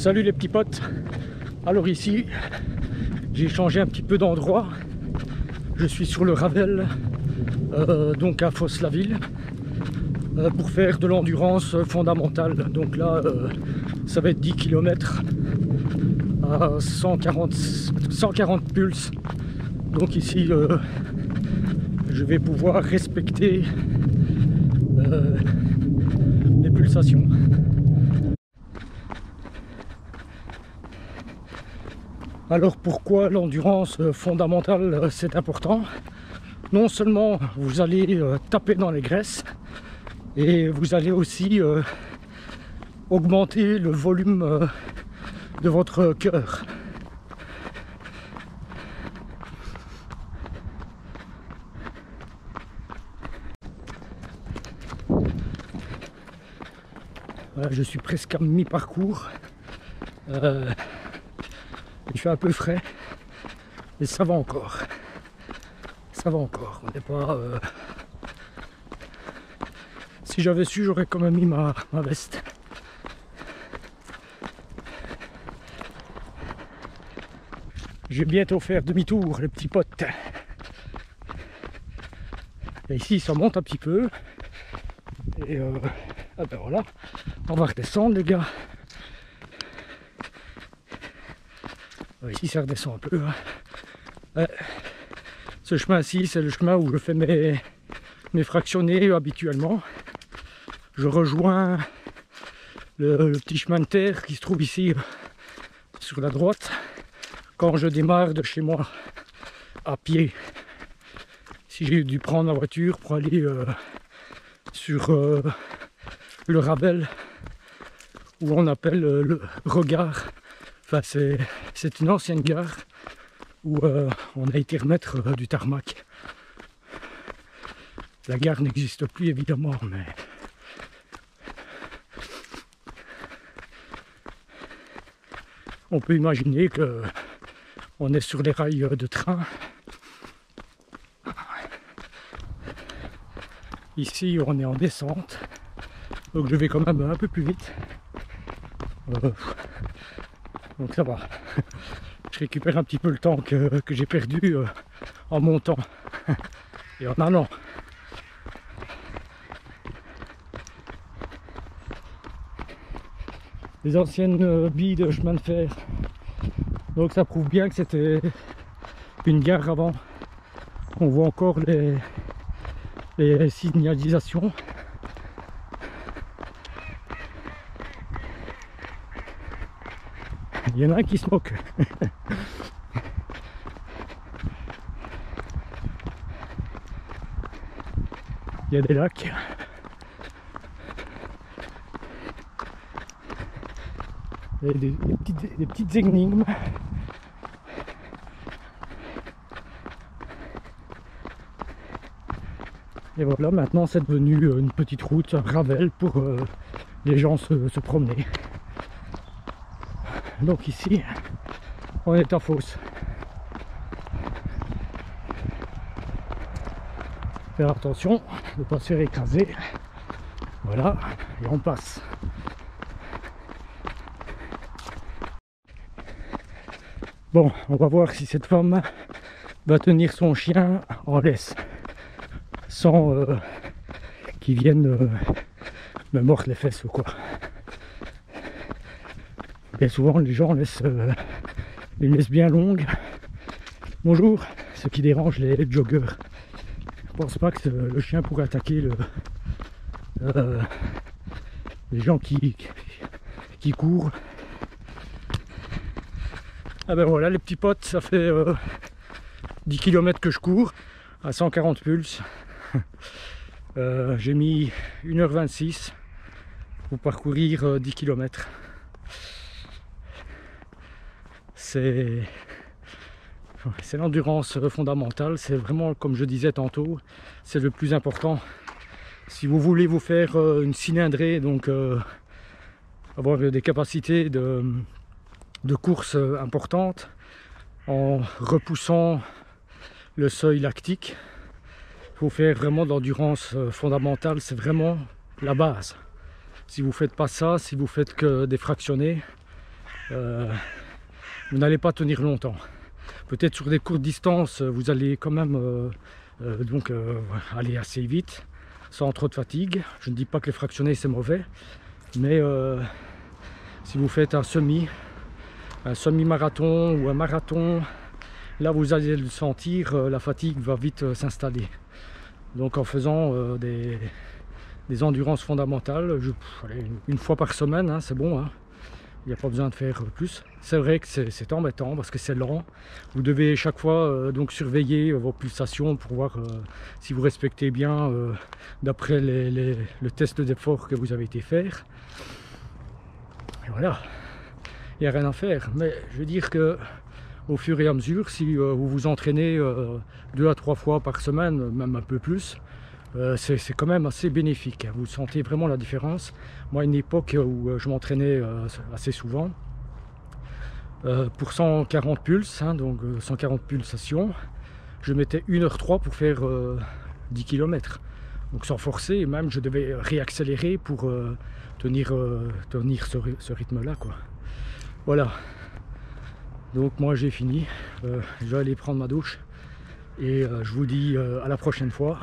Salut les petits potes. Alors ici, j'ai changé un petit peu d'endroit. Je suis sur le Ravel, donc à Fos-la-Ville, pour faire de l'endurance fondamentale. Donc là, ça va être 10 km à 140 pulses. Donc ici, je vais pouvoir respecter les pulsations. Alors pourquoi l'endurance fondamentale c'est important? Non seulement vous allez taper dans les graisses, et vous allez aussi augmenter le volume de votre cœur. Voilà, je suis presque à mi-parcours. Il fait un peu frais, mais ça va encore. Ça va encore. On n'est pas. Si j'avais su, j'aurais quand même mis ma veste. Je vais bientôt faire demi-tour, les petits potes. Et ici, ça monte un petit peu. Et ah ben voilà, on va redescendre, les gars. Ici ça redescend un peu. Ce chemin-ci, c'est le chemin où je fais mes fractionnés habituellement. Je rejoins le petit chemin de terre qui se trouve ici sur la droite quand je démarre de chez moi à pied. Si j'ai dû prendre la voiture pour aller sur le Ravel, où on appelle le Regard. Enfin, c'est une ancienne gare où on a été remettre du tarmac. La gare n'existe plus évidemment, mais on peut imaginer que on est sur les rails de train. Ici, on est en descente, donc je vais quand même un peu plus vite. Donc ça va. Je récupère un petit peu le temps que j'ai perdu en montant et en allant. Les anciennes billes de chemin de fer. Donc ça prouve bien que c'était une gare avant. On voit encore les signalisations. Il y en a un qui se moque. Il y a des lacs. Et des petites énigmes. Et voilà, maintenant c'est devenu une petite route, un Ravel pour les gens se promener. Donc ici, on est à Fos. Faire attention de ne pas se faire écraser. Voilà, et on passe. Bon, on va voir si cette femme va tenir son chien en laisse, sans qu'il vienne me mordre les fesses ou quoi. Bien souvent les gens laissent une laisse bien longue. Bonjour, ce qui dérange les joggeurs. Je pense pas que le chien pourrait attaquer les gens qui courent. Ah ben voilà les petits potes, ça fait 10 km que je cours à 140 pulses. J'ai mis 1h26 pour parcourir 10 km. C'est l'endurance fondamentale, c'est vraiment, comme je disais tantôt, c'est le plus important. Si vous voulez vous faire une cylindrée, donc avoir des capacités de course importantes, en repoussant le seuil lactique, il faut faire vraiment de l'endurance fondamentale, c'est vraiment la base. Si vous ne faites pas ça, si vous faites que des fractionnés, vous n'allez pas tenir longtemps. Peut-être sur des courtes distances, vous allez quand même aller assez vite, sans trop de fatigue. Je ne dis pas que les fractionnés c'est mauvais, mais si vous faites un semi-marathon ou un marathon, là vous allez le sentir, la fatigue va vite s'installer. Donc en faisant des endurances fondamentales, une fois par semaine, hein, c'est bon, hein. Il n'y a pas besoin de faire plus. C'est vrai que c'est embêtant parce que c'est lent. Vous devez chaque fois donc surveiller vos pulsations pour voir si vous respectez bien d'après le test d'effort que vous avez été faire. Et voilà, il n'y a rien à faire. Mais je veux dire que au fur et à mesure, si vous vous entraînez 2 à 3 fois par semaine, même un peu plus, c'est quand même assez bénéfique. Vous sentez vraiment la différence. Moi, à une époque où je m'entraînais assez souvent, pour 140 pulses, hein, donc 140 pulsations, je mettais 1h03 pour faire 10 km. Donc sans forcer, et même je devais réaccélérer pour tenir ce rythme-là, quoi. Voilà. Donc moi j'ai fini. Je vais aller prendre ma douche. Et je vous dis à la prochaine fois.